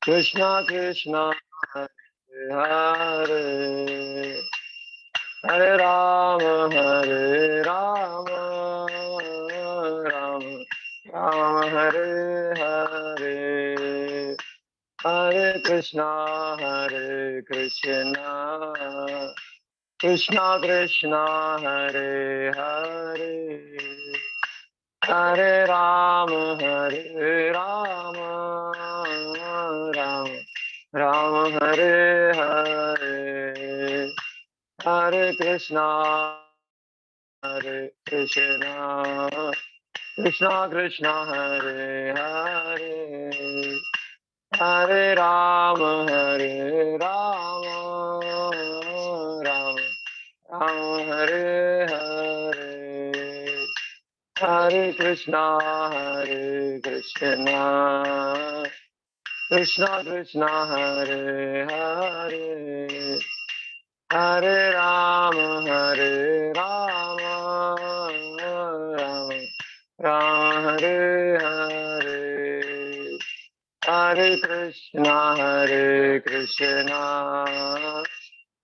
कृष्णा कृष्णा हरे हरे हरे राम राम राम हरे हरे हरे कृष्णा कृष्णा कृष्णा हरे हरे हरे राम राम राम हरे हरे हरे कृष्णा कृष्णा कृष्णा हरे हरे हरे राम राम राम हरे हरे हरे कृष्णा कृष्णा कृष्णा हरे हरे हरे राम राम राम हरे हरे हरे कृष्णा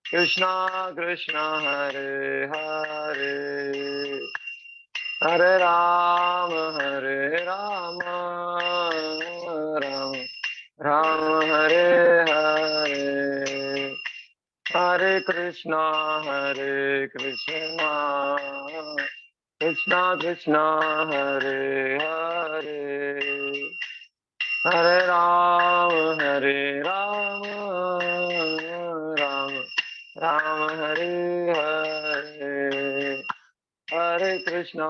कृष्णा कृष्णा हरे हरे हरे राम राम राम हरे हरे हरे कृष्णा कृष्णा कृष्णा हरे हरे हरे राम राम राम हरे हरे हरे कृष्णा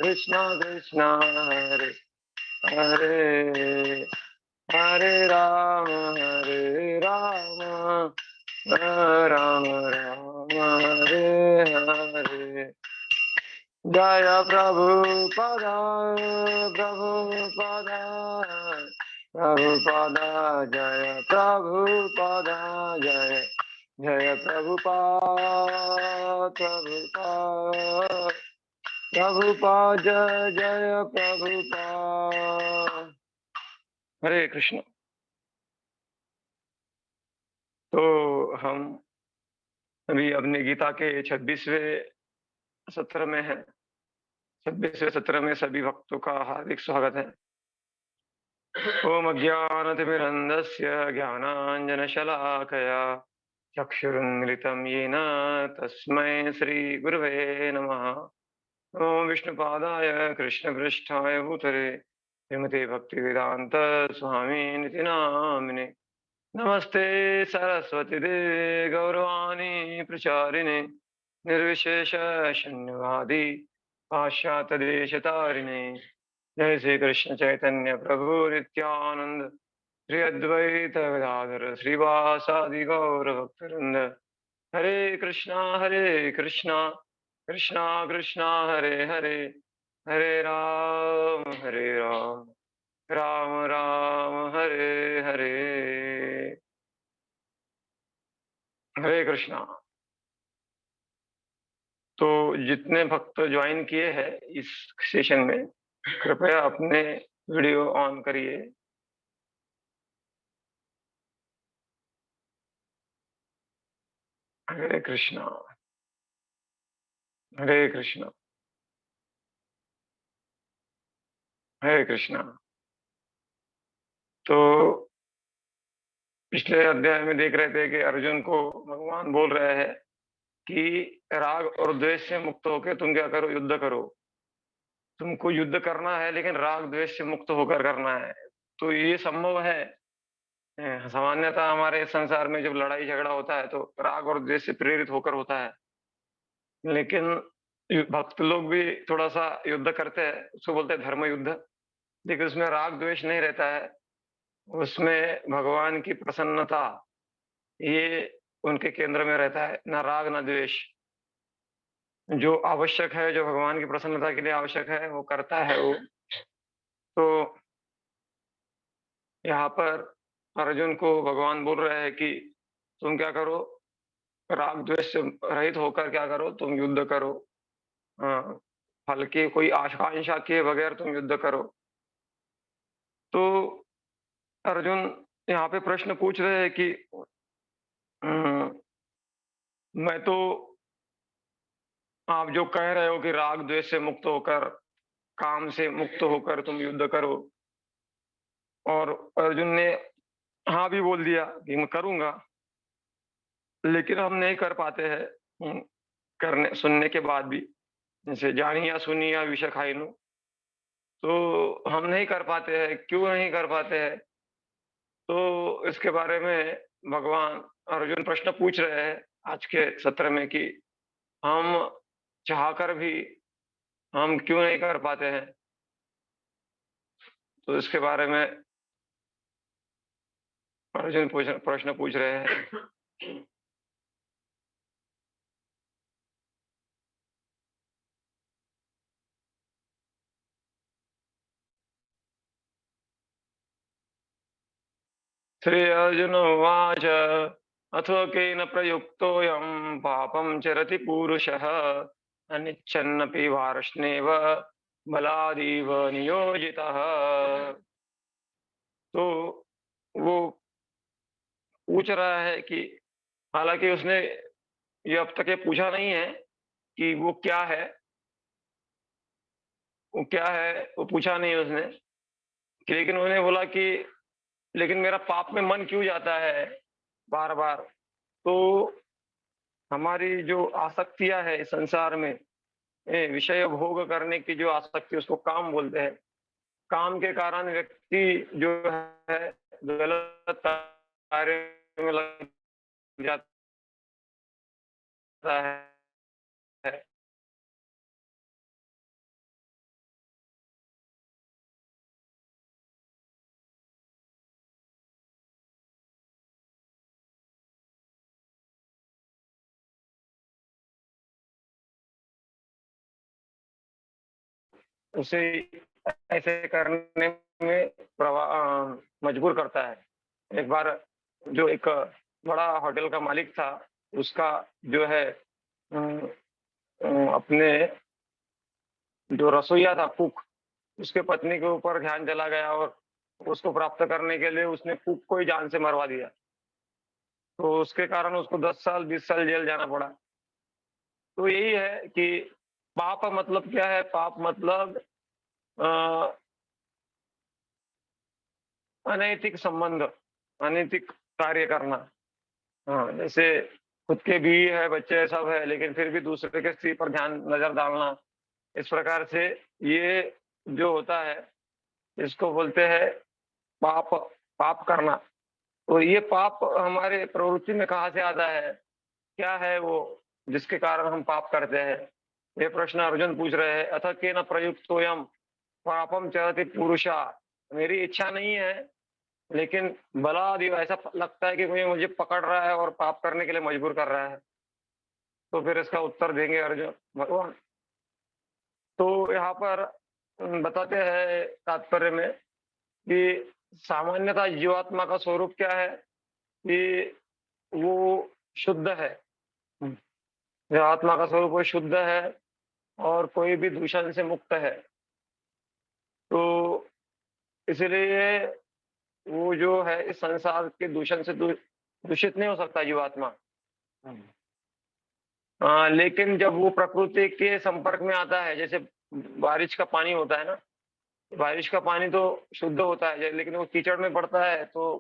कृष्णा कृष्णा हरे हरे हरे राम राम राम हरे हरे जय प्रभुपदा प्रभुपदा प्रभुपदा जय प्रभुपदा जय जय प्रभुपाद जय जय प्रभुपाद। हरे कृष्ण। तो हम अभी अपने गीता के 26वें सत्र में है। 26वें सत्र में सभी भक्तों का हार्दिक स्वागत है। ओम अज्ञानतिमिरन्धस्य ज्ञानाञ्जनशलाकया चक्षुरुन्मिलितं येन तस्मै श्रीगुरवे नमः। ओम विष्णुपादाय कृष्णपृष्ठाय भूतले श्रीमते भक्तिवेदांत स्वामी निति नामिने नमस्ते सरस्वती देवे गौरवाणी प्रचारिणे निर्विशेष शून्यवादी पाश्चात्य देशतारिणे जय श्री कृष्ण चैतन्य प्रभु नित्यानंद श्री अद्वैत गदाधर श्रीवासादि गौर भक्तवृंद हरे कृष्णा कृष्णा कृष्णा हरे हरे हरे राम राम राम हरे हरे हरे कृष्णा। तो जितने भक्त ज्वाइन किए हैं इस सेशन में कृपया अपने वीडियो ऑन करिए। हरे कृष्णा हरे कृष्णा हरे कृष्णा। तो पिछले अध्याय में देख रहे थे कि अर्जुन को भगवान बोल रहे हैं कि राग और द्वेष से मुक्त होकर तुम क्या करो, युद्ध करो। तुमको युद्ध करना है लेकिन राग द्वेष से मुक्त होकर करना है। तो ये संभव है। सामान्यतः हमारे संसार में जब लड़ाई झगड़ा होता है तो राग और द्वेष से प्रेरित होकर होता है, लेकिन भक्त लोग भी थोड़ा सा युद्ध करते हैं, उसको बोलते हैं धर्म युद्ध। लेकिन उसमें राग द्वेष नहीं रहता है, उसमें भगवान की प्रसन्नता ये उनके केंद्र में रहता है। ना राग ना द्वेष। जो आवश्यक है, जो भगवान की प्रसन्नता के लिए आवश्यक है वो करता है वो। तो यहाँ पर अर्जुन को भगवान बोल रहे हैं कि तुम क्या करो, राग द्वेष से रहित होकर क्या करो, तुम युद्ध करो। हाँ, फल की कोई आकांक्षा किए बगैर तुम युद्ध करो। तो अर्जुन यहाँ पे प्रश्न पूछ रहे हैं कि उम, मैं तो आप जो कह रहे हो कि राग द्वेष से मुक्त होकर, काम से मुक्त होकर तुम युद्ध करो, और अर्जुन ने हाँ भी बोल दिया कि मैं करूँगा, लेकिन हम नहीं कर पाते हैं। करने सुनने के बाद भी, जैसे जानिया सुनिया विषय खाइनु, तो हम नहीं कर पाते हैं, क्यों नहीं कर पाते हैं? तो इसके बारे में भगवान अर्जुन प्रश्न पूछ रहे हैं आज के सत्र में कि हम चाहकर भी हम क्यों नहीं कर पाते हैं? तो इसके बारे में अर्जुन प्रश्न पूछ रहे हैं। श्री अर्जुन उवाच अथ केन प्रयुक्तोऽयं पापं चरति पूरुषः अनिच्छन्नपि वार्ष्णेव बलादेव नियोजितः। तो वो पूछ रहा है कि हालाँकि उसने ये अब तक ये पूछा नहीं है कि वो क्या है, वो पूछा नहीं उसने। लेकिन उन्होंने बोला कि लेकिन मेरा पाप में मन क्यों जाता है बार-बार? तो हमारी जो आसक्तियाँ है इस संसार में, विषय भोग करने की जो आसक्ति, उसको काम बोलते हैं। काम के कारण व्यक्ति जो है गलत कार्य में लग जाता है। उसे ऐसे करने में मजबूर करता है। एक बार जो एक बड़ा होटल का मालिक था, उसका जो है अपने जो रसोइया था कुक, उसके पत्नी के ऊपर ध्यान चला गया और उसको प्राप्त करने के लिए उसने कुक को ही जान से मरवा दिया। तो उसके कारण उसको 10 साल 20 साल जेल जाना पड़ा। तो यही है कि पाप मतलब क्या है? पाप मतलब अ, अनैतिक संबंध, अनैतिक कार्य करना। हाँ, जैसे खुद के बीवी है, बच्चे सब है, लेकिन फिर भी दूसरे के स्त्री पर ध्यान नज़र डालना। इस प्रकार से ये जो होता है, इसको बोलते हैं पाप, पाप करना। तो ये पाप हमारे प्रवृत्ति में कहाँ से आता है? क्या है वो जिसके कारण हम पाप करते हैं? ये प्रश्न अर्जुन पूछ रहे हैं। अथ केन प्रयुक्तोऽयं पापं चरति पुरुषः। मेरी इच्छा नहीं है, लेकिन बलादेव ऐसा लगता है कि कोई मुझे पकड़ रहा है और पाप करने के लिए मजबूर कर रहा है। तो फिर इसका उत्तर देंगे अर्जुन भगवान। तो यहाँ पर बताते हैं तात्पर्य में कि सामान्यतः जीवात्मा का स्वरूप क्या है कि वो शुद्ध है। हुँ, जीवात्मा का स्वरूप वो शुद्ध है और कोई भी दूषण से मुक्त है। तो इसलिए वो जो है इस संसार के दूषण से दूषित नहीं हो सकता जीवात्मा। हुँ। लेकिन जब वो प्रकृति के संपर्क में आता है, जैसे बारिश का पानी होता है ना, बारिश का पानी तो शुद्ध होता है, लेकिन वो कीचड़ में पड़ता है तो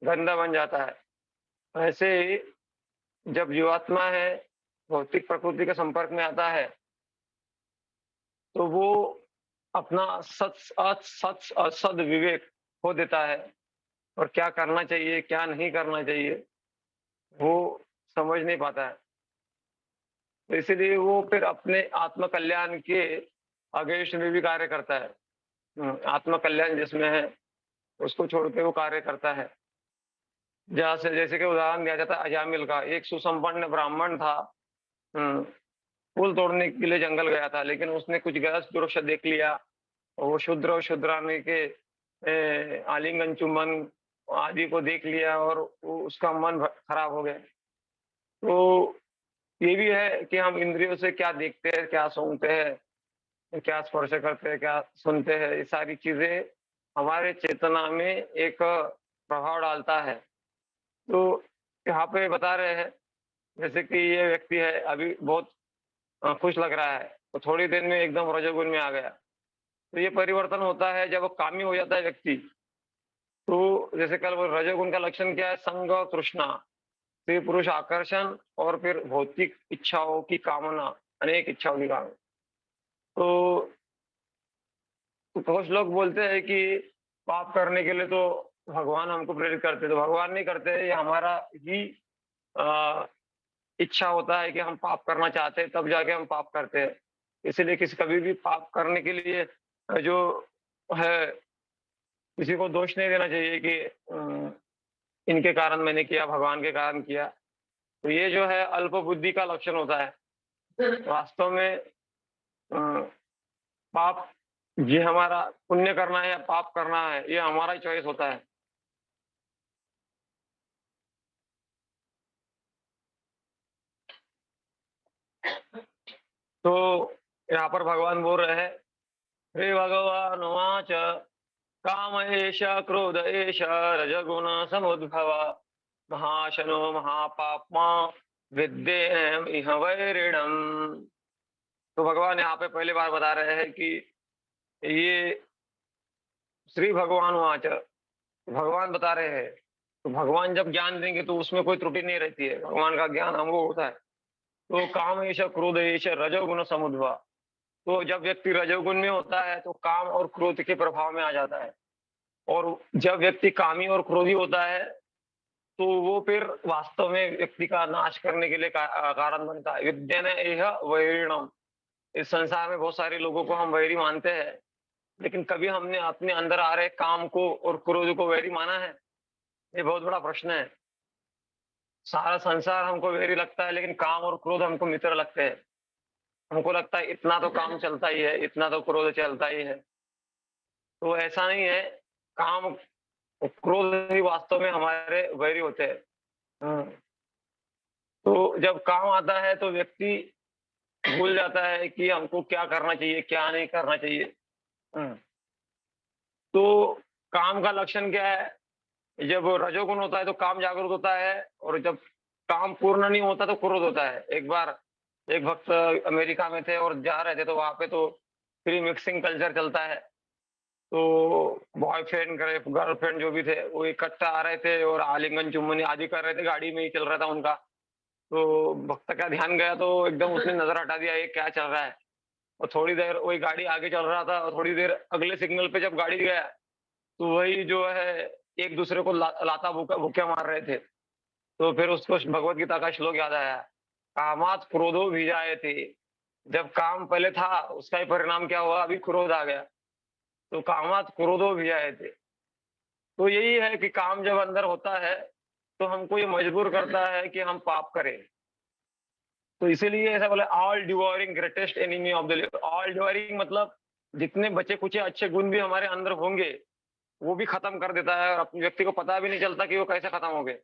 गंदा बन जाता है। ऐसे ही जब जीवात्मा है, भौतिक प्रकृति के संपर्क में आता है, तो वो अपना असद विवेक खो देता है और क्या करना चाहिए, क्या नहीं करना चाहिए, वो समझ नहीं पाता है। तो इसीलिए वो फिर अपने आत्म कल्याण के अगेंस्ट में भी कार्य करता है। आत्म कल्याण जिसमें है, उसको छोड़ के वो कार्य करता है। जहाँ से जैसे कि उदाहरण दिया जाता है अजामिल का, एक सुसंपन्न ब्राह्मण था। हुँ, फूल तोड़ने के लिए जंगल गया था, लेकिन उसने कुछ गलत वृक्ष देख लिया और वो शूद्र और शूद्रानी के आलिंगन चुंबन आदि को देख लिया और वो उसका मन खराब हो गया। तो ये भी है कि हम इंद्रियों से क्या देखते हैं, क्या सूंघते हैं, क्या स्पर्श करते हैं, क्या सुनते हैं, ये सारी चीज़ें हमारे चेतना में एक प्रभाव डालता है। तो यहाँ पे बता रहे हैं, जैसे कि ये व्यक्ति है अभी बहुत खुश लग रहा है, तो थोड़ी देर में एकदम रजोगुण में आ गया। तो ये परिवर्तन होता है जब वो कामी हो जाता है व्यक्ति। तो जैसे कल वो रजोगुण का लक्षण क्या है? संग और तृष्णा, स्त्री पुरुष आकर्षण और फिर भौतिक इच्छाओं की कामना, अनेक इच्छाओं की कामना। तो कुछ लोग बोलते हैं कि पाप करने के लिए तो भगवान हमको प्रेरित करते हैं, तो भगवान नहीं करते, ये हमारा ही अ, इच्छा होता है कि हम पाप करना चाहते हैं, तब जाके हम पाप करते हैं। इसीलिए किसी कभी भी पाप करने के लिए जो है, किसी को दोष नहीं देना चाहिए कि इनके कारण मैंने किया, भगवान के कारण किया। तो ये जो है अल्प बुद्धि का लक्षण होता है। वास्तव में पाप, ये हमारा पुण्य करना है या पाप करना है, ये हमारा ही चॉइस होता है। तो यहाँ पर भगवान बोल रहे हैं, हे भगवान उवाच काम एष क्रोध एष रजगुण समुद्भव महाशनो महापाप्मा विद्येम इह वैरिणम। तो भगवान यहाँ पे पहली बार बता रहे हैं कि ये श्री भगवान वाच, भगवान बता रहे हैं। तो भगवान जब ज्ञान देंगे तो उसमें कोई त्रुटि नहीं रहती है, भगवान का ज्ञान हमको होता है। तो काम एष क्रोध एष रजोगुण समुद्भव, तो जब व्यक्ति रजोगुण में होता है तो काम और क्रोध के प्रभाव में आ जाता है। और जब व्यक्ति कामी और क्रोधी होता है तो वो फिर वास्तव में व्यक्ति का नाश करने के लिए कारण बनता है। विद्यन इह वैरिणम, इस संसार में बहुत सारे लोगों को हम वैरी मानते हैं, लेकिन कभी हमने अपने अंदर आ रहे काम को और क्रोध को वैरी माना है? ये बहुत बड़ा प्रश्न है। सारा संसार हमको वैरी लगता है, लेकिन काम और क्रोध हमको मित्र लगते हैं। हमको लगता है इतना तो काम चलता ही है, इतना तो क्रोध चलता ही है। तो ऐसा नहीं है, काम और क्रोध ही वास्तव में हमारे वैरी होते हैं। हाँ, तो जब काम आता है तो व्यक्ति भूल जाता है कि हमको क्या करना चाहिए, क्या नहीं करना चाहिए। हाँ, तो काम का लक्षण क्या है? जब रजोगुण होता है तो काम जागृत होता है, और जब काम पूर्ण नहीं होता तो क्रोध होता है। एक बार एक भक्त अमेरिका में थे और जा रहे थे, तो वहां पे तो फ्री मिक्सिंग कल्चर चलता है। तो बॉयफ्रेंड गर्लफ्रेंड जो भी थे वो इकट्ठा आ रहे थे और आलिंगन चुम्बन आदि कर रहे थे, गाड़ी में ही चल रहा था उनका। तो भक्त का ध्यान गया तो एकदम उसने नजर हटा दिया, ये क्या चल रहा है। और थोड़ी देर वही गाड़ी आगे चल रहा था, और थोड़ी देर अगले सिग्नल पे जब गाड़ी गया तो वही जो है एक दूसरे को लाता भूकिया मार रहे थे। तो फिर उसको भगवत गीता का श्लोक याद आया, कामात क्रोधो विजाए थे। जब काम पहले था उसका ही परिणाम क्या हुआ, अभी क्रोध आ गया। तो कामात क्रोधो विजाए थे। तो यही है कि काम जब अंदर होता है तो हमको ये मजबूर करता है कि हम पाप करें। तो इसीलिए ऐसा बोला, all devouring greatest enemy of the live. All devouring मतलब जितने बचे कुछ अच्छे गुण भी हमारे अंदर होंगे वो भी खत्म कर देता है, और अपने व्यक्ति को पता भी नहीं चलता कि वो कैसे खत्म हो गए।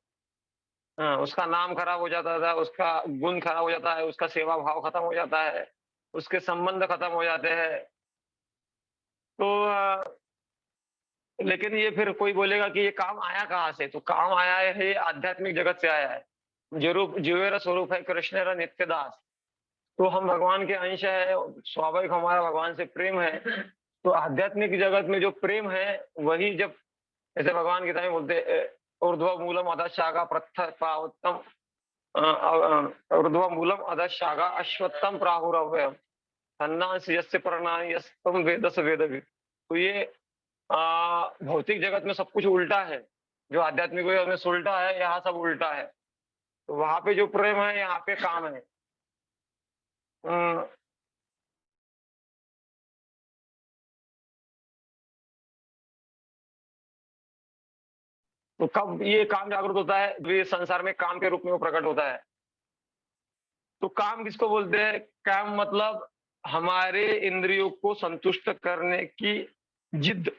हाँ, उसका नाम खराब हो जाता था, उसका गुण खराब हो जाता है, उसका सेवा भाव खत्म हो जाता है, उसके संबंध खत्म हो जाते हैं। तो लेकिन ये फिर कोई बोलेगा कि ये काम आया कहाँ से? तो काम आया है, ये आध्यात्मिक जगत से आया है। जीवेर स्वरूप है कृष्ण नित्य दास। तो हम भगवान के अंश है, स्वाभाविक हमारा भगवान से प्रेम है। तो आध्यात्मिक जगत में जो प्रेम है वही, जब जैसे भगवान गीता में बोलते ऊर्ध्व मूलम अधः शाखा प्रत्युत्तम ऊर्ध्व मूलम अधः शाखा अश्वत्थम प्राहुरव्ययम् अन्नांसि यस्य पर्णानि यस्तम वेद स वेदवित्। तो ये भौतिक जगत में सब कुछ उल्टा है, जो आध्यात्मिक जगत में उल्टा है, यहाँ सब उल्टा है। तो वहां पे जो प्रेम है यहाँ पे काम है। अ, तो कब ये काम जागृत होता है? जो ये संसार में काम के रूप में वो प्रकट होता है। तो काम किसको बोलते हैं? काम मतलब हमारे इंद्रियों को संतुष्ट करने की जिद,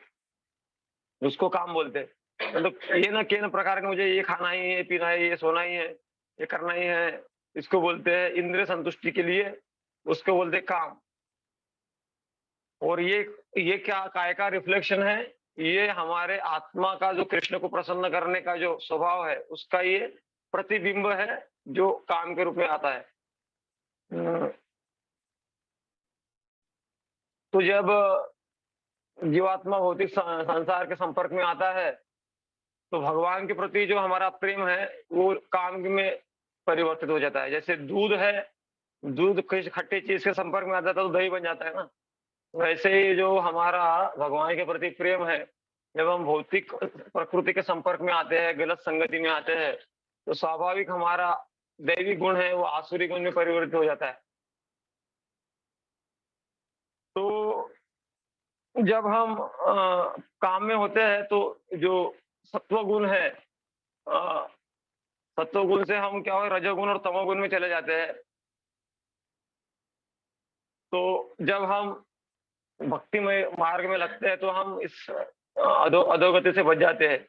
उसको काम बोलते हैं। मतलब ये ना के न प्रकार के मुझे ये खाना ही है, ये पीना है, ये सोना ही है, ये करना ही है, इसको बोलते हैं इंद्रिय संतुष्टि के लिए, उसको बोलते हैं काम। और ये क्या काय का रिफ्लेक्शन है? ये हमारे आत्मा का जो कृष्ण को प्रसन्न करने का जो स्वभाव है, उसका ये प्रतिबिंब है, जो काम के रूप में आता है। अ, तो जब जीवात्मा भौतिक संसार के संपर्क में आता है, तो भगवान के प्रति जो हमारा प्रेम है, वो काम में परिवर्तित हो जाता है। जैसे दूध है, दूध किसी खट्टी चीज़ के संपर्क में आता है, तो दही बन जाता है ना। वैसे ही जो हमारा भगवान के प्रति प्रेम है, जब हम भौतिक प्रकृति के संपर्क में आते हैं, गलत संगति में आते हैं, तो स्वाभाविक हमारा दैवी गुण है, वो आसुरी गुण में परिवर्तित हो जाता है। तो जब हम काम में होते हैं, तो जो सत्व गुण है, अ, सत्व गुण से हम क्या हो रजोगुण और तमोगुण में चले जाते हैं। तो जब हम भक्तिमय मार्ग में लगते हैं, तो हम इस अधोगति से बच जाते हैं।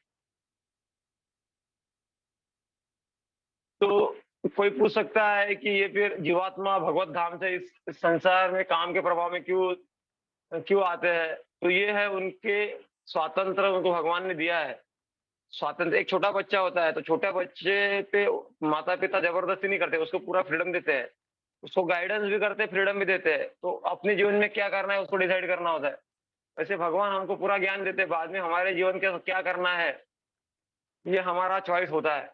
तो कोई पूछ सकता है कि ये फिर जीवात्मा भगवत धाम से इस संसार में काम के प्रभाव में क्यों क्यों आते हैं? तो ये है उनके स्वातंत्र उनको भगवान ने दिया है। स्वातंत्र एक छोटा बच्चा होता है, तो छोटे बच्चे पे माता-पिता जबरदस्ती नहीं करते, उसको पूरा फ्रीडम देते हैं। उसको गाइडेंस भी करते हैं, फ्रीडम भी देते हैं। तो अपने जीवन में क्या करना है, उसको डिसाइड करना होता है। वैसे भगवान हमको पूरा ज्ञान देते हैं, बाद में हमारे जीवन के क्या करना है, ये हमारा चॉइस होता है।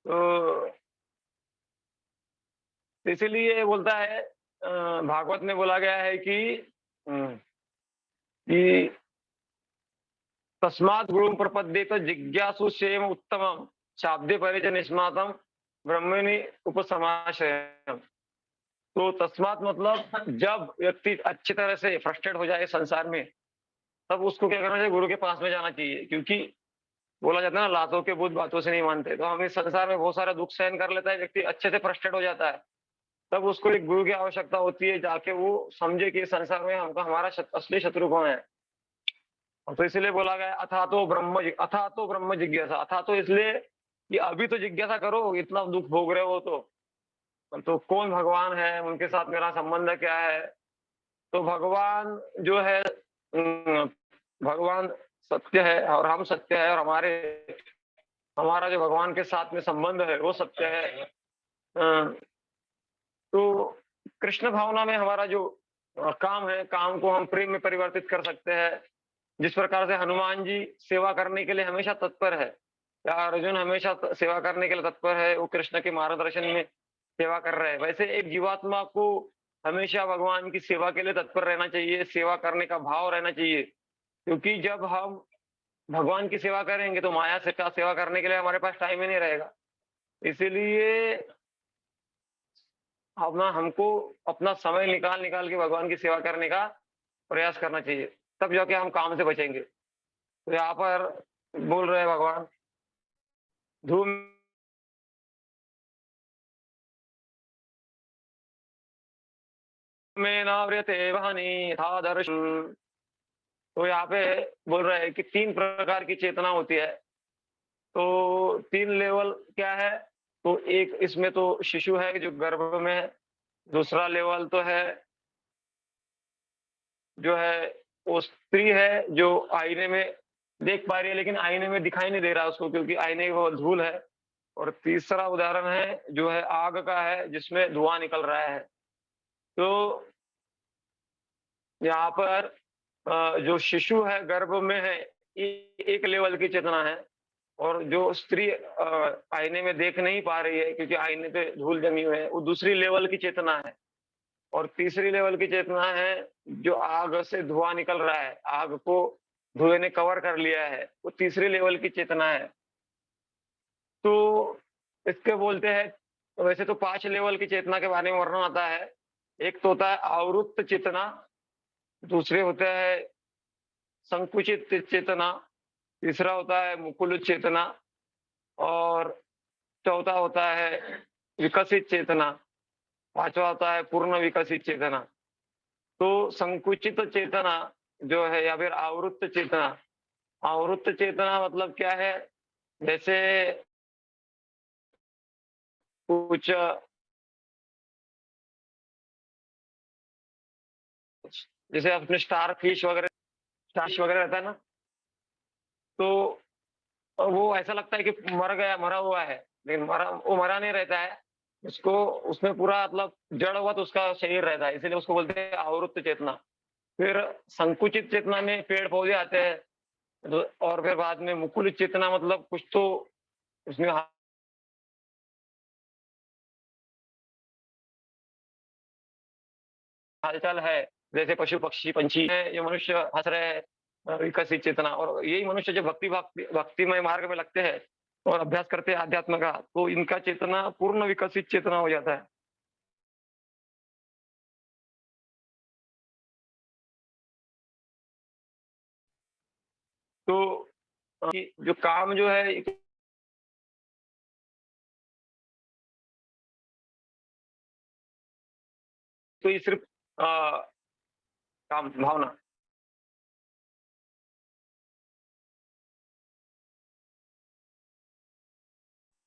तो इसीलिए बोलता है, भागवत में बोला गया है कि कि तस्मात् गुरुं प्रपद्येत जिज्ञासु चेम उत्तमं शाब्दे परिच निष्णातं ब्रह्मणि उपसमाश्रयम्। तो तस्मात् मतलब जब व्यक्ति अच्छी तरह से फ्रस्ट्रेट हो जाए संसार में, तब उसको क्या करना चाहिए? गुरु के पास में जाना चाहिए। क्योंकि बोला जाता है ना, लातों के भूत बातों से नहीं मानते। तो हम इस संसार में बहुत सारा दुःख सहन कर लेता है, व्यक्ति अच्छे से फ्रस्ट्रेट हो जाता है। तब उसको एक गुरु की आवश्यकता होती है, जाके वो समझे कि इस संसार में हमका हमारा असली शत्रु कौन है। तो इसीलिए बोला गया अथा तो ब्रह्म जिज्ञासा। अथा तो इसलिए कि अभी तो जिज्ञासा करो, इतना दुख भोग रहे हो तो कौन भगवान है, उनके साथ मेरा संबंध क्या है। तो भगवान जो है, भगवान सत्य है और हम सत्य है, और हमारा जो भगवान के साथ में संबंध है वो सत्य है। तो कृष्ण भावना में हमारा जो काम है, काम को हम प्रेम में परिवर्तित कर सकते हैं। जिस प्रकार से हनुमान जी सेवा करने के लिए हमेशा तत्पर है, या अर्जुन हमेशा सेवा करने के लिए तत्पर है, वो कृष्ण के मार्गदर्शन में सेवा कर रहे हैं। वैसे एक जीवात्मा को हमेशा भगवान की सेवा के लिए तत्पर रहना चाहिए, सेवा करने का भाव रहना चाहिए। क्योंकि जब हम भगवान की सेवा करेंगे, तो माया से का सेवा करने के लिए हमारे पास टाइम ही नहीं रहेगा। इसीलिए अपना हमको अपना समय निकाल निकाल के भगवान की सेवा करने का प्रयास करना चाहिए, तब जाके हम काम से बचेंगे। तो यहाँ पर बोल रहे हैं भगवान, धूम में नाव्रियते वहनी था दर्शन। तो यहाँ पे बोल रहे हैं कि 3 प्रकार की चेतना होती है। तो 3 लेवल क्या है? तो एक इसमें तो शिशु है जो गर्भ में है, दूसरा लेवल तो है जो है वो स्त्री है जो आईने में देख पा रही है, लेकिन आईने में दिखाई नहीं दे रहा उसको, क्योंकि आईने वो धूल है। और तीसरा उदाहरण है जो है आग का है, जिसमें धुआं निकल रहा है। तो यहाँ पर जो शिशु है गर्भ में है, एक लेवल की चेतना है। और जो स्त्री आईने में देख नहीं पा रही है, क्योंकि आईने पे धूल जमी हुई है, वो दूसरी लेवल की चेतना है। और तीसरी लेवल की चेतना है जो आग से धुआं निकल रहा है, आग को धुएं ने कवर कर लिया है, वो तीसरी लेवल की चेतना है। तो इसके बोलते हैं, वैसे तो 5 लेवल की चेतना के बारे में वर्णन आता है। एक तो होता है आवृत्त चेतना, दूसरे होता है संकुचित चेतना, तीसरा होता है मुकुल चेतना, और चौथा होता है विकसित चेतना, पांचवा होता है पूर्ण विकसित चेतना। तो संकुचित चेतना जो है, या फिर आवृत्त चेतना, आवृत्त चेतना मतलब क्या है? जैसे कुछ जैसे अपने स्टार फिश वगैरह साजिश वगैरह रहता है ना, तो वो ऐसा लगता है कि मरा हुआ है, लेकिन वो मरा नहीं रहता है। उसको उसमें पूरा मतलब जड़ हुआ तो उसका शरीर रहता है, इसीलिए उसको बोलते हैं आवृत्त चेतना। फिर संकुचित चेतना में पेड़-पौधे आते हैं, तो और फिर बाद में मुकुलित चेतना मतलब कुछ तो उसमें हालचाल है, जैसे पशु-पक्षी, पंछी हैं, ये मनुष्य हँस रहे हैं, विकसित चेतना। और यही मनुष्य जब भक्तिमय मार्ग में लगते हैं और अभ्यास करते हैं आध्यात्म का, तो इनका चेतना पूर्ण विकसित चेतना हो जाता है। तो कि जो काम जो है, तो ये सिर्फ़ काम भावना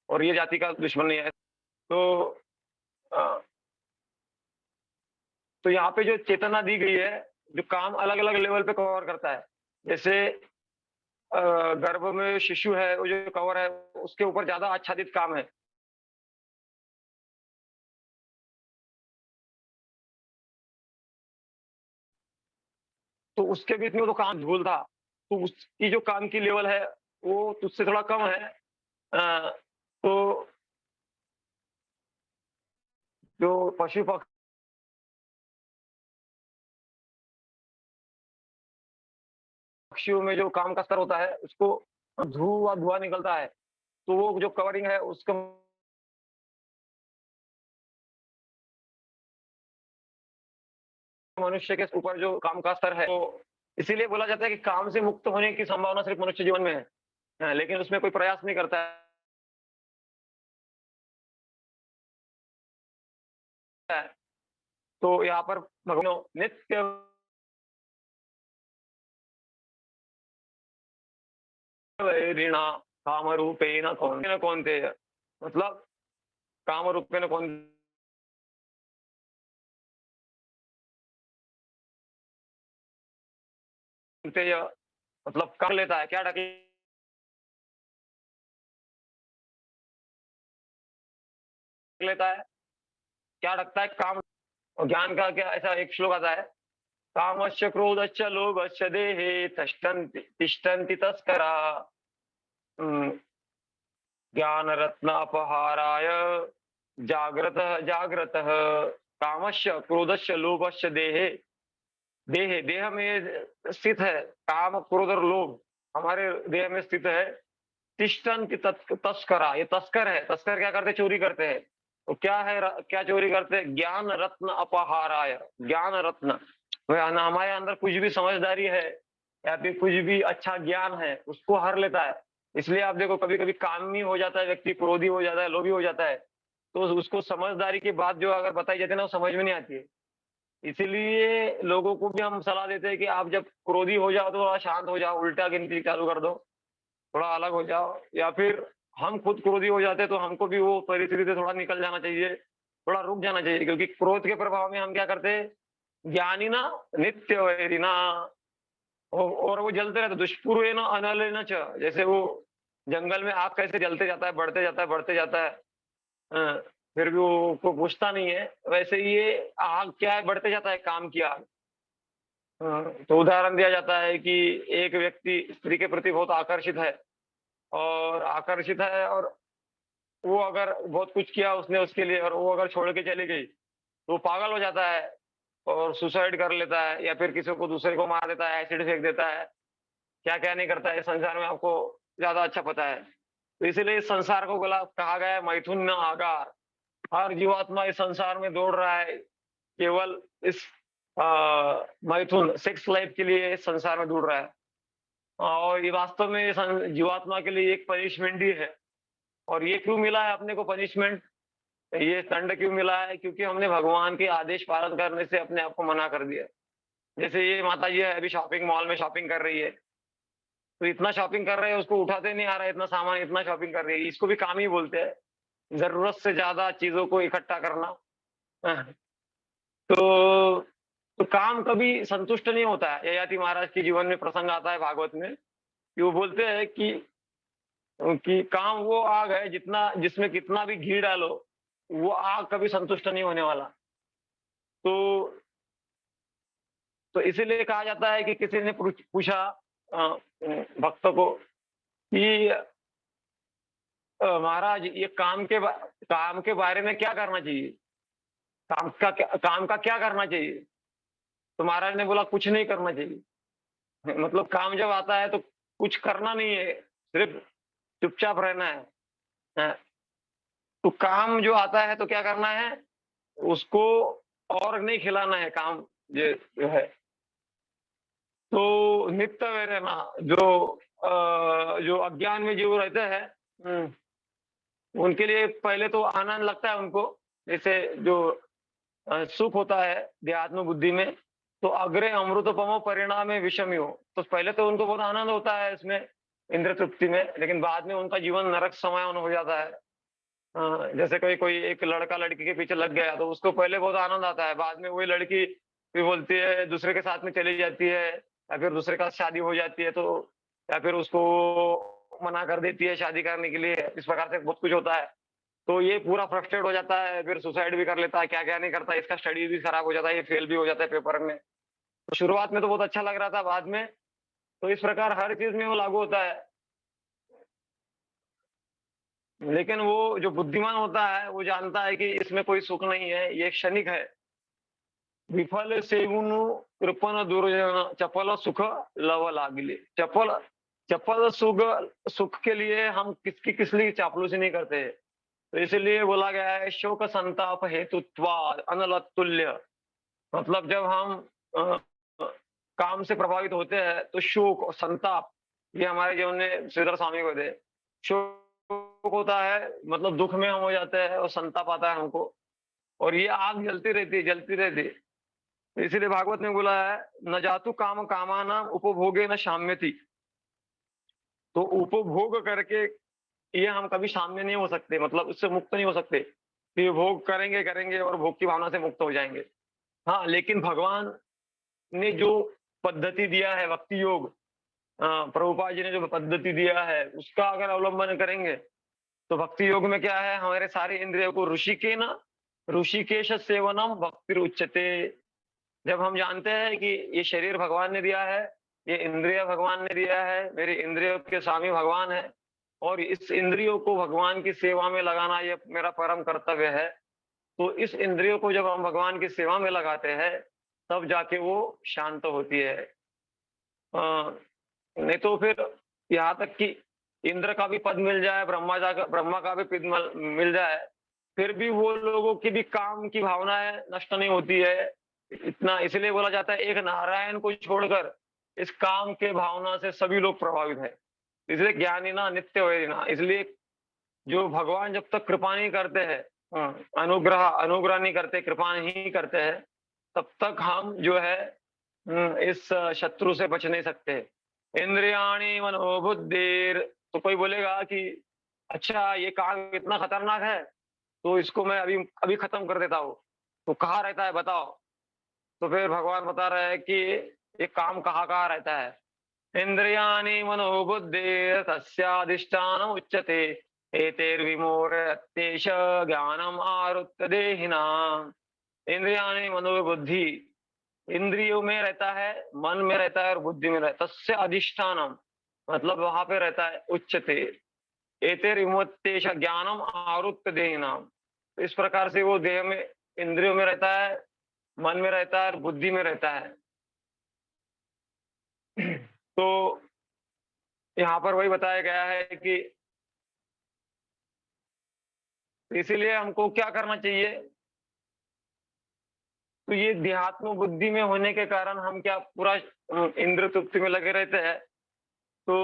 और ये जाति का दुश्मन नहीं है। तो अ, तो यहाँ पे जो चेतना दी गई है, जो काम अलग-अलग लेवल पे कवर करता है। जैसे अ, गर्भ में शिशु है, वो जो कवर है, उसके ऊपर ज़्यादा आच्छादित काम है। तो उसके बीच में वो तो काम धूल था, तो उसकी जो काम की लेवल है, वो तुझसे थोड़ा कम है। तो जो पशु पक्षियों में जो काम का स्तर होता है, उसको धुआँ निकलता है, तो वो जो कवरिंग है, उसका मनुष्य के ऊपर जो काम का स्तर है, तो इसीलिए बोला जाता है कि काम से मुक्त होने की संभावना सिर्फ मनुष्य जीवन में है। लेकिन उसमें कोई प्रयास नहीं करता है। तो यहाँ पर भगवान नित्य वैरिणा कामरूपेण कौन्तेय, मतलब कामरूपेण कौन्तेय, मतलब कर लेता है, क्या ढक लेता है, क्या ढकता है काम। और ज्ञान का क्या, ऐसा एक श्लोक आता है, कामश्च क्रोधश्च लोभश्च देहे तिष्ठन्ति तिष्ठन्ति तस्करा ज्ञानरत्नापहाराय जाग्रतः जाग्रतः कामस्य क्रोधस्य लोभस्य देहे देहे देह में स्थित है। काम क्रोध और लोभ हमारे देह में स्थित है। तिष्ठन्ति तस्करा, ये तस्कर है। तस्कर क्या करते, चोरी करते हैं। तो क्या है, क्या चोरी करते हैं, ज्ञान रत्न अपहाराय, ज्ञान रत्न, हमारे अंदर कुछ भी समझदारी है या फिर कुछ भी अच्छा ज्ञान है, उसको हर लेता है। इसलिए आप देखो, कभी कभी कामी हो जाता है व्यक्ति, क्रोधी हो जाता है, लोभी हो जाता है, तो उसको समझदारी की बात जो अगर बताई जाती है ना, वो समझ में नहीं आती है। इसीलिए लोगों को भी हम सलाह देते हैं कि आप जब क्रोधी हो जाओ तो थोड़ा शांत हो जाओ, उल्टा गिनती चालू कर दो, थोड़ा अलग हो जाओ। या फिर हम खुद क्रोधी हो जाते हैं तो हमको भी वो परिस्थिति से थोड़ा निकल जाना चाहिए, थोड़ा रुक जाना चाहिए, क्योंकि क्रोध के प्रभाव में हम क्या करते हैं, ज्ञानी ना नित्य वैरिना, और वो जलते रहते, दुष्पूर्व न अनलेन च, जैसे वो जंगल में आग कैसे जलते जाता है, बढ़ते जाता है, बढ़ते जाता है, अ, फिर भी वो को बुझता नहीं है, वैसे ही ये आग क्या है, बढ़ते जाता है काम की आग। तो उदाहरण दिया जाता है कि एक व्यक्ति स्त्री के प्रति बहुत आकर्षित है, और आकर्षित है, और वो अगर बहुत कुछ किया उसने उसके लिए, और वो अगर छोड़ के चली गई, तो वो पागल हो जाता है और सुसाइड कर लेता है, या फिर किसी को दूसरे को मार देता है, एसिड फेंक देता है, क्या-क्या नहीं करता है, इस संसार में आपको ज़्यादा अच्छा पता है। तो इसीलिए इस संसार को गला कहा गया है मैथुन न आगार। हर जीवात्मा इस संसार में दौड़ रहा है, केवल इस अ, मैथुन सेक्स लाइफ के लिए इस संसार में दौड़ रहा है। और ये वास्तव में जीवात्मा के लिए एक पनिशमेंट ही है। और ये क्यों मिला है अपने को पनिशमेंट, ये दंड क्यों मिला है, क्योंकि हमने भगवान के आदेश पालन करने से अपने आप को मना कर दिया। जैसे ये माताजी है, अभी शॉपिंग मॉल में शॉपिंग कर रही है, तो इतना शॉपिंग कर रहे हैं, उसको उठाते नहीं आ रहा है इतना सामान, इतना शॉपिंग कर रही है, इसको भी काम ही बोलते हैं, जरूरत से ज्यादा चीजों को इकट्ठा करना। हाँ, तो तो काम कभी संतुष्ट नहीं होता है। ययाति महाराज के जीवन में प्रसंग आता है भागवत में कि वो बोलते हैं कि काम वो आग है जितना जिसमें कितना भी घी डालो, वो आग कभी संतुष्ट नहीं होने वाला। तो तो इसीलिए कहा जाता है कि किसी ने पूछा भक्त को कि महाराज ये काम के बारे में क्या करना चाहिए? काम का क्या करना चाहिए? तो महाराज ने बोला कुछ नहीं करना चाहिए। मतलब काम जब आता है तो कुछ करना नहीं है, सिर्फ चुपचाप रहना है। हैं? तो काम जो आता है तो क्या करना है? उसको और नहीं खिलाना है काम जो है। तो नित्य में रहना जो अज्ञान में जो रहते हैं, उनके लिए पहले तो आनंद लगता है उनको, जैसे जो सुख होता है देहात्म बुद्धि में, तो अग्रे अमृतोपमो परिणामे विषमियो, तो पहले तो उनको बहुत आनंद होता है इसमें, इंद्र तृप्ति में, लेकिन बाद में उनका जीवन नरक समान हो जाता है। जैसे कोई कोई एक लड़का लड़की के पीछे लग गया तो उसको पहले बहुत आनंद आता है, बाद में वही लड़की भी बोलती है दूसरे के साथ में चली जाती है, या फिर दूसरे का शादी हो जाती है, तो या फिर उसको मना कर देती है शादी करने के लिए। इस प्रकार से बहुत कुछ होता है। तो ये पूरा फ्रस्ट्रेट हो जाता है, फिर सुसाइड भी कर लेता है, क्या क्या नहीं करता है, इसका स्टडी भी खराब हो जाता है, ये फेल भी हो जाता है पेपर में। तो शुरुआत में तो बहुत अच्छा लग रहा था, बाद में तो इस प्रकार हर चीज में वो लागू होता है। लेकिन वो जो बुद्धिमान होता है वो जानता है कि इसमें कोई सुख नहीं है, ये क्षणिक है। विफल सेवुनु कृपण दुर्जन चपल सुख लव लागिले। चपल चपल सुख के लिए हम किस लिए चापलूसी नहीं करते। तो इसलिए बोला गया है शोक संताप हेतुत्वाद अनलतुल्य। मतलब जब हम अ, काम से प्रभावित होते हैं तो शोक और संताप, ये हमारे जीवन में श्रीधर स्वामी को थे। शोक होता है मतलब दुख में हम हो जाते हैं, और संताप आता है हमको, और ये आग जलती रहती है। तो इसीलिए भागवत में बोला है न जातु काम कामाना उपभोगे न शाम्यति। तो उपभोग करके ये हम कभी साम्य नहीं हो सकते, मतलब उससे मुक्त नहीं हो सकते। तो ये भोग करेंगे करेंगे और भोग की भावना से मुक्त हो जाएंगे। हाँ, लेकिन भगवान ने जो पद्धति दिया है भक्ति योग, प्रभुपाद जी ने जो पद्धति दिया है उसका अगर अवलंबन करेंगे तो भक्ति योग में क्या है, हमारे सारे इंद्रियों को ऋषिकेश सेवनम भक्ति उच्चते। जब हम जानते हैं कि ये शरीर भगवान ने दिया है, ये इंद्रिय भगवान ने दिया है, मेरे इंद्रियों के स्वामी भगवान है, और इस इंद्रियों को भगवान की सेवा में लगाना ये मेरा परम कर्तव्य है। तो इस इंद्रियों को जब हम भगवान की सेवा में लगाते हैं तब जाके वो शांत होती है। नहीं तो फिर यहाँ तक कि इंद्र का भी पद मिल जाए, ब्रह्मा का भी पद मिल जाए, फिर भी वो लोगों की भी काम की भावनाएं नष्ट नहीं होती है। इतना इसलिए बोला जाता है एक नारायण को छोड़कर इस काम के भावना से सभी लोग प्रभावित है। इसलिए ज्ञानी ना नित्य हुए ना, इसलिए जो भगवान जब तक कृपा नहीं करते हैं, अनुग्रह नहीं करते, कृपा नहीं करते हैं, तब तक हम जो है इस शत्रु से बच नहीं सकते। इंद्रियाणी मनोबुद्धिर। तो कोई बोलेगा कि अच्छा ये काम इतना खतरनाक है तो इसको मैं अभी अभी खत्म कर देता हूँ, तो कहाँ रहता है बताओ? तो फिर भगवान बता रहे हैं कि ये काम कहाँ रहता है। इंद्रियाणि मनोबुद्धि तस्याधिष्ठान उच्यते एतैर्विमोहत्येष ज्ञानम आरुत्य देहिनाम। इंद्रियाणि मनोबुद्धि, इंद्रियों में रहता है, मन में रहता है और बुद्धि में रहता है। तस्य अधिष्ठानम मतलब वहां पे रहता है उच्चते एतैर्विमोहत्येष ज्ञानम आरुत्य देहिनाम। इस प्रकार से वो देह में इंद्रियों में रहता है, मन में रहता है और बुद्धि में रहता है। तो यहाँ पर वही बताया गया है कि इसीलिए हमको क्या करना चाहिए। तो ये देहात्म बुद्धि में होने के कारण हम क्या पूरा इंद्र तृप्ति में लगे रहते हैं। तो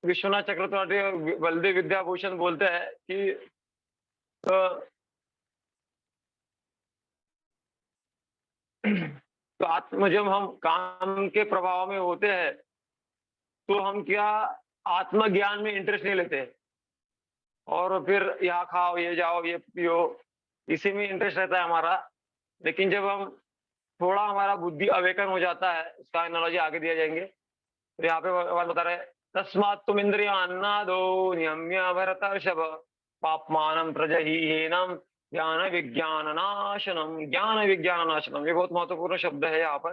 विश्वनाथ चक्रवर्ती और बलदेव विद्याभूषण बोलते हैं कि तो आत्म जब हम काम के प्रभाव में होते हैं तो हम क्या आत्मज्ञान में इंटरेस्ट नहीं लेते, और फिर यहाँ खाओ ये जाओ ये पियो, इसी में इंटरेस्ट रहता है हमारा। लेकिन जब हम थोड़ा हमारा बुद्धि अवेकन हो जाता है, इसका एनालॉजी आगे दिया जाएँगे। तो यहाँ पे भगवान बता रहे हैं, तस्मात्तु इंद्रियान्नादो नियम्य भरतर्षभ पाप्मानं प्रजहीहीनं ज्ञान विज्ञान नाशनम। ज्ञान विज्ञान नाशनम, ये बहुत महत्वपूर्ण शब्द है यहाँ पर,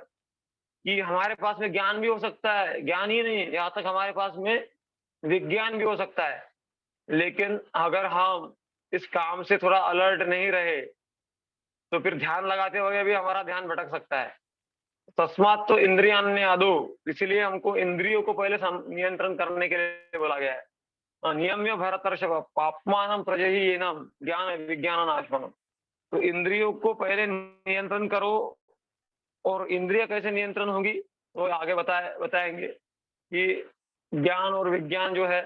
कि हमारे पास में ज्ञान भी हो सकता है, ज्ञान ही नहीं, यहाँ तक हमारे पास में विज्ञान भी हो सकता है। लेकिन अगर हम इस काम से थोड़ा अलर्ट नहीं रहे, तो फिर ध्यान लगाते हुए भी हमारा ध्यान भटक सकता है। तस्मात् तो इंद्रियान्यादो, इसीलिए हमको इंद्रियों को पहले नियंत्रण करने के लिए बोला गया है। नियम्य भरतर्षभ पाप्मानं प्रजहीयेनं ज्ञान विज्ञान नाशनम। तो इंद्रियों को पहले नियंत्रण करो, और इंद्रिय कैसे नियंत्रण होगी वो आगे बताएंगे कि ज्ञान और विज्ञान जो है,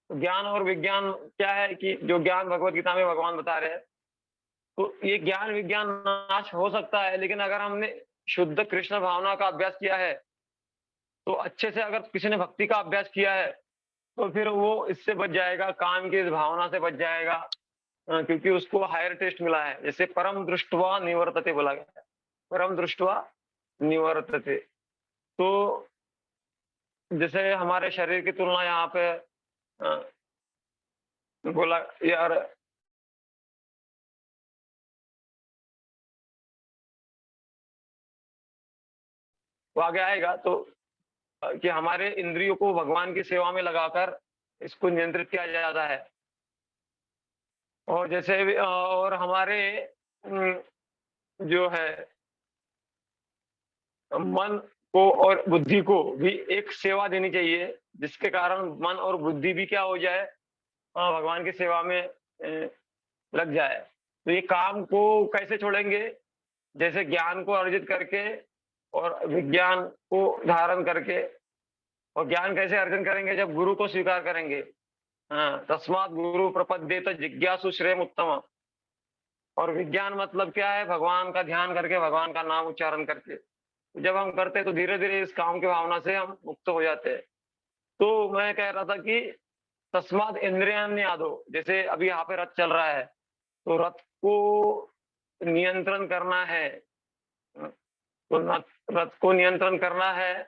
ज्ञान और विज्ञान क्या है, कि जो ज्ञान भगवत गीता में भगवान बता रहे हैं, तो ये ज्ञान विज्ञान नाश हो सकता है, लेकिन अगर हमने शुद्ध कृष्ण भावना का अभ्यास किया है, तो अच्छे से अगर किसी ने भक्ति का अभ्यास किया है, तो फिर वो इससे बच जाएगा, काम की इस भावना से बच जाएगा, क्योंकि उसको हायर टेस्ट मिला है। जैसे परम दृष्टवा निवर्तते बोला गया है, परम दृष्टवा निवर्तते। तो जैसे हमारे शरीर की तुलना यहाँ पे बोला यार, वो आगे आएगा, तो कि हमारे इंद्रियों को भगवान की सेवा में लगाकर इसको नियंत्रित किया जाता है। और जैसे और हमारे जो है मन को और बुद्धि को भी एक सेवा देनी चाहिए, जिसके कारण मन और बुद्धि भी क्या हो जाए, भगवान की सेवा में लग जाए। तो ये काम को कैसे छोड़ेंगे? जैसे ज्ञान को अर्जित करके और विज्ञान को धारण करके। और ज्ञान कैसे अर्जन करेंगे? जब गुरु को स्वीकार करेंगे। हाँ, तस्मात् गुरु प्रपद्येत जिज्ञासु श्रेयः उत्तम। और विज्ञान मतलब क्या है? भगवान का ध्यान करके, भगवान का नाम उच्चारण करके। जब हम करते हैं तो धीरे धीरे इस काम की भावना से हम मुक्त हो जाते हैं। तो मैं कह रहा था कि तस्मात् इंद्रियान्यादो, जैसे अभी यहाँ पे रथ चल रहा है, तो रथ को नियंत्रण करना है। तो रथ को नियंत्रण करना है,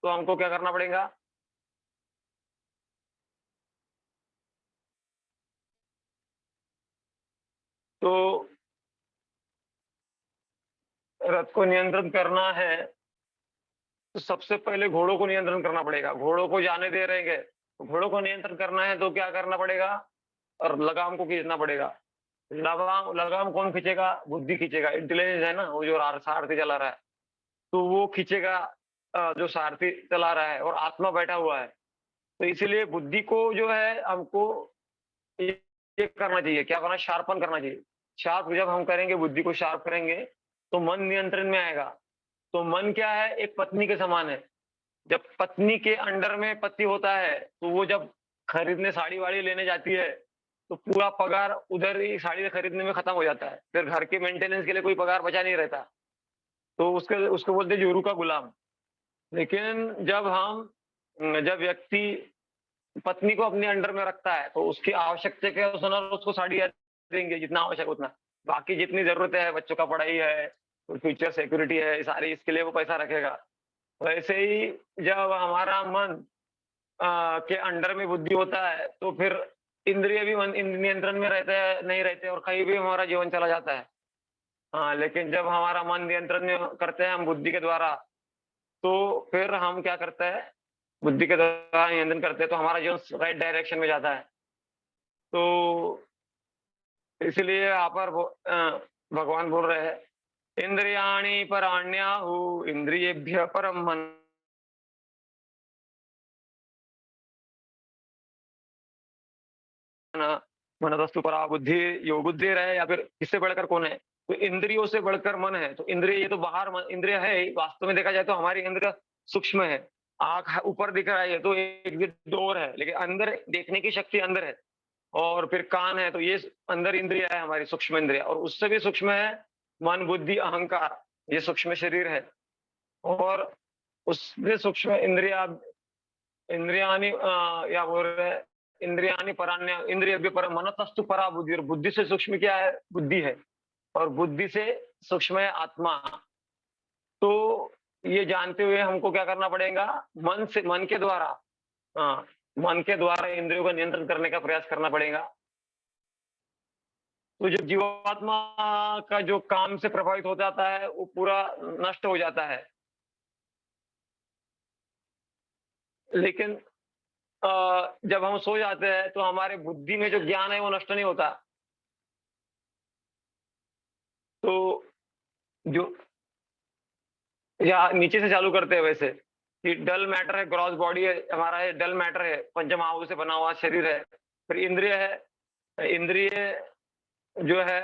तो हमको क्या करना पड़ेगा? तो रथ को नियंत्रण करना है, तो सबसे पहले घोड़ों को नियंत्रण करना पड़ेगा। घोड़ों को जाने दे रहेंगे, तो घोड़ों को नियंत्रण करना है तो क्या करना पड़ेगा? और लगाम को खींचना पड़ेगा। लगाम लगाम कौन खींचेगा? बुद्धि खींचेगा। इंटेलिजेंस है ना, वो जो सारथी चला रहा है, तो वो खींचेगा जो सारथी चला रहा है, और आत्मा बैठा हुआ है। तो इसीलिए बुद्धि को जो है हमको ये करना चाहिए, क्या करना? शार्पन करना चाहिए। शार्प जब हम करेंगे, बुद्धि को शार्प करेंगे, तो मन नियंत्रण में आएगा। तो मन क्या है? एक पत्नी के समान है। जब पत्नी के अंडर में पति होता है, तो वो जब खरीदने साड़ी वाड़ी लेने जाती है, तो पूरा पगार उधर ही साड़ी खरीदने में खत्म हो जाता है। फिर घर के मेंटेनेंस के लिए कोई पगार बचा नहीं रहता। तो उसके उसको बोलते हैं जोरू का गुलाम। लेकिन जब व्यक्ति पत्नी को अपने अंडर में रखता है, तो उसकी आवश्यकता के अनुसार उसको साड़ियाँ देंगे, जितना आवश्यक उतना। बाकी जितनी ज़रूरतें हैं, बच्चों का पढ़ाई है, फ्यूचर सिक्योरिटी है, सारी इसके लिए वो पैसा रखेगा। वैसे ही जब हमारा मन के अंडर में बुद्धि होता है, तो फिर इंद्रिय भी नियंत्रण में रहते हैं, नहीं रहते, और कहीं भी हमारा जीवन चला जाता है। हाँ, लेकिन जब हमारा मन नियंत्रण में करते हैं हम बुद्धि के द्वारा, तो फिर हम क्या करते हैं? बुद्धि के द्वारा नियंत्रण करते हैं, तो हमारा जीवन राइट डायरेक्शन में जाता है। तो इसलिए यहाँ पर भगवान बोल रहे हैं, इंद्रियाणि पराण्याहु इंद्रियेभ्यः परम मन। मनस्तु परा बुद्धि, यो बुद्धि रहे, या फिर किससे बढ़कर कौन है? तो इंद्रियों से बढ़कर मन है। तो इंद्रिय, ये तो बाहर इंद्रिय है ही, वास्तव में देखा जाए तो हमारी इंद्रिय सूक्ष्म है। आंख ऊपर दिख रहा है तो एक डोर है, लेकिन अंदर देखने की शक्ति अंदर है। और फिर कान है, तो ये अंदर इंद्रिय है हमारी, सूक्ष्म इंद्रिय। और उससे भी सूक्ष्म है मन, बुद्धि, अहंकार, ये सूक्ष्म शरीर है। और उससे सूक्ष्म इंद्रिया इंद्रियानि या बोल रहे हैं, इंद्रियानि परान्य इंद्रिय भी पर मनतस्तु परा बुद्धि। और बुद्धि से सूक्ष्म क्या है? बुद्धि है। और बुद्धि से सूक्ष्म है आत्मा। तो ये जानते हुए हमको क्या करना पड़ेगा? मन के द्वारा, हाँ, मन के द्वारा इंद्रियों को नियंत्रण करने का प्रयास करना पड़ेगा। तो जो जीवात्मा का जो काम से प्रभावित हो जाता है, वो पूरा नष्ट हो जाता है। लेकिन जब हम सो जाते हैं तो हमारे बुद्धि में जो ज्ञान है वो नष्ट नहीं होता। तो जो या नीचे से चालू करते हैं वैसे, कि डल मैटर है, ग्रॉस बॉडी है हमारा, ये डल मैटर है, पंचमहाभूत से बना हुआ शरीर है। फिर इंद्रिय है, इंद्रिय जो है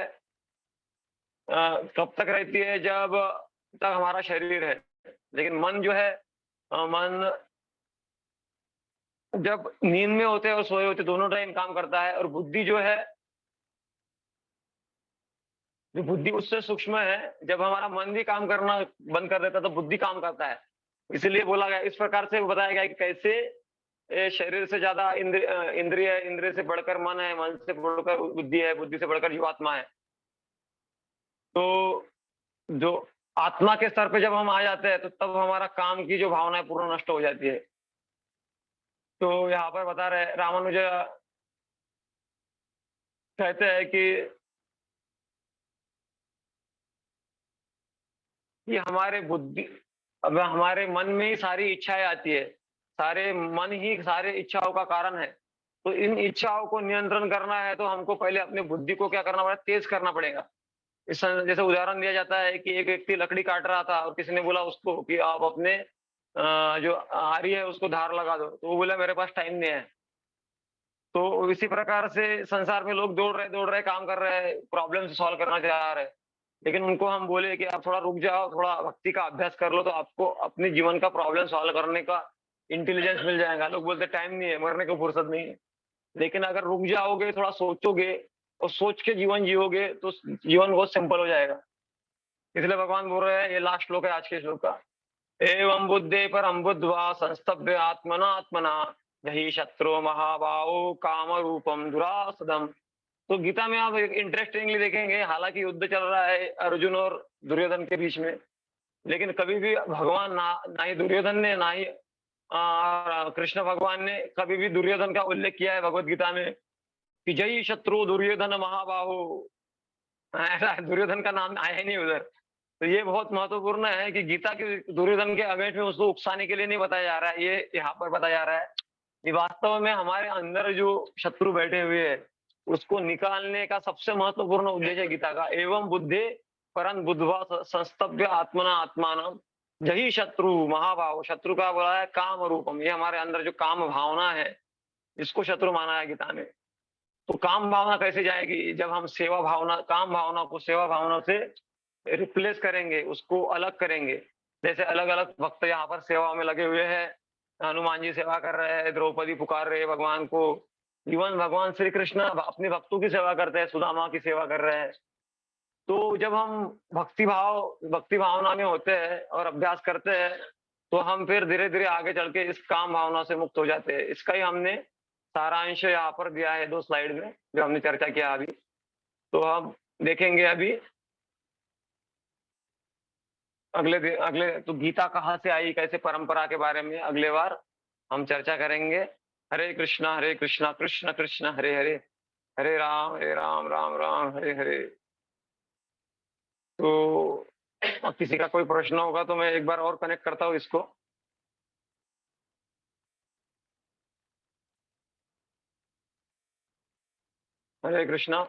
कब तक रहती है? जब तक हमारा शरीर है। लेकिन मन जो है, मन जब नींद में होते हैं और सोए होते हैं, दोनों टाइम काम करता है। और बुद्धि जो है, जो बुद्धि उससे सूक्ष्म है, जब हमारा मन भी काम करना बंद कर देता है तो बुद्धि काम करता है। इसलिए बोला गया, इस प्रकार से बताया गया कि कैसे शरीर से ज्यादा इंद्रिय है, इंद्रिय से बढ़कर मन है, मन से बढ़कर बुद्धि है, बुद्धि से बढ़कर जीवात्मा है। तो जो आत्मा के स्तर पे जब हम आ जाते हैं तो तब हमारा काम की जो भावना है पूर्ण नष्ट हो जाती है। तो यहाँ पर बता रहे रामानुज कहते हैं कि हमारे बुद्धि, अब हमारे मन में ही सारी इच्छाएं आती है, सारे मन ही सारे इच्छाओं का कारण है। तो इन इच्छाओं को नियंत्रण करना है तो हमको पहले अपनी बुद्धि को क्या करना पड़ेगा? तेज करना पड़ेगा। जैसे उदाहरण दिया जाता है कि एक व्यक्ति लकड़ी काट रहा था और किसी ने बोला उसको कि आप अपने जो आरी है उसको धार लगा दो, तो वो बोला मेरे पास टाइम नहीं है। तो इसी प्रकार से संसार में लोग दौड़ रहे, काम कर रहे हैं, प्रॉब्लम सॉल्व करना चाह रहे हैं। लेकिन उनको हम बोले कि आप थोड़ा रुक जाओ, थोड़ा भक्ति का अभ्यास कर लो, तो आपको अपने जीवन का प्रॉब्लम सॉल्व करने का इंटेलिजेंस मिल जाएगा। लोग बोलते टाइम नहीं है, मरने को फुर्सत नहीं है। लेकिन अगर रुक जाओगे, थोड़ा सोचोगे और सोच के जीवन जियोगे तो जीवन बहुत सिंपल हो जाएगा। इसलिए भगवान बोल रहे हैं, ये लास्ट श्लोक है आज के श्लोक का, एवं बुद्धे परम बुद्ध्वा संस्तभ्य आत्मना आत्मना यही शत्रु महाबाहो काम रूपम दुरासदम। तो गीता में आप इंटरेस्टिंगली देखेंगे, हालांकि युद्ध चल रहा है अर्जुन और दुर्योधन के बीच में, लेकिन कभी भी भगवान ना ही दुर्योधन ने, ना ही कृष्ण भगवान ने कभी भी दुर्योधन का उल्लेख किया है भगवत गीता में कि जय शत्रु दुर्योधन महाबाहो। ऐसा दुर्योधन का नाम आया ही नहीं उधर। तो ये बहुत महत्वपूर्ण है कि गीता के दुर्योधन के अगेंस्ट में उसको उकसाने के लिए नहीं बताया जा रहा है, ये यहाँ पर बताया जा रहा है कि वास्तव में हमारे अंदर जो शत्रु बैठे हुए हैं उसको निकालने का सबसे महत्वपूर्ण उद्देश्य है गीता का। एवं बुद्धे परम बुद्धवा संस्तभ्य आत्मना आत्मानम यही शत्रु महाभाव। शत्रु का बोला है काम रूपम, ये हमारे अंदर जो काम भावना है इसको शत्रु माना है गीता ने। तो काम भावना कैसे जाएगी? जब हम सेवा भावना, काम भावना को सेवा भावना से रिप्लेस करेंगे, उसको अलग करेंगे। जैसे अलग अलग भक्त यहाँ पर सेवा में लगे हुए हैं, हनुमान जी सेवा कर रहे हैं, द्रौपदी पुकार रहे हैं भगवान को, इवन भगवान श्री कृष्ण अपने भक्तों की सेवा करते हैं, सुदामा की सेवा कर रहे हैं। तो जब हम भक्ति भावना में होते हैं और अभ्यास करते हैं तो हम फिर धीरे धीरे आगे चल के इस काम भावना से मुक्त हो जाते हैं। इसका ही हमने सारांश यहाँ पर दिया है 2 स्लाइड में, जो हमने चर्चा किया अभी। तो हम देखेंगे अभी अगले तो गीता कहाँ से आई, कैसे परंपरा के बारे में अगले बार हम चर्चा करेंगे। हरे कृष्णा कृष्ण कृष्ण हरे हरे, हरे राम राम राम हरे हरे। तो किसी का कोई प्रश्न होगा तो मैं एक बार और कनेक्ट करता हूँ इसको। हरे कृष्णा।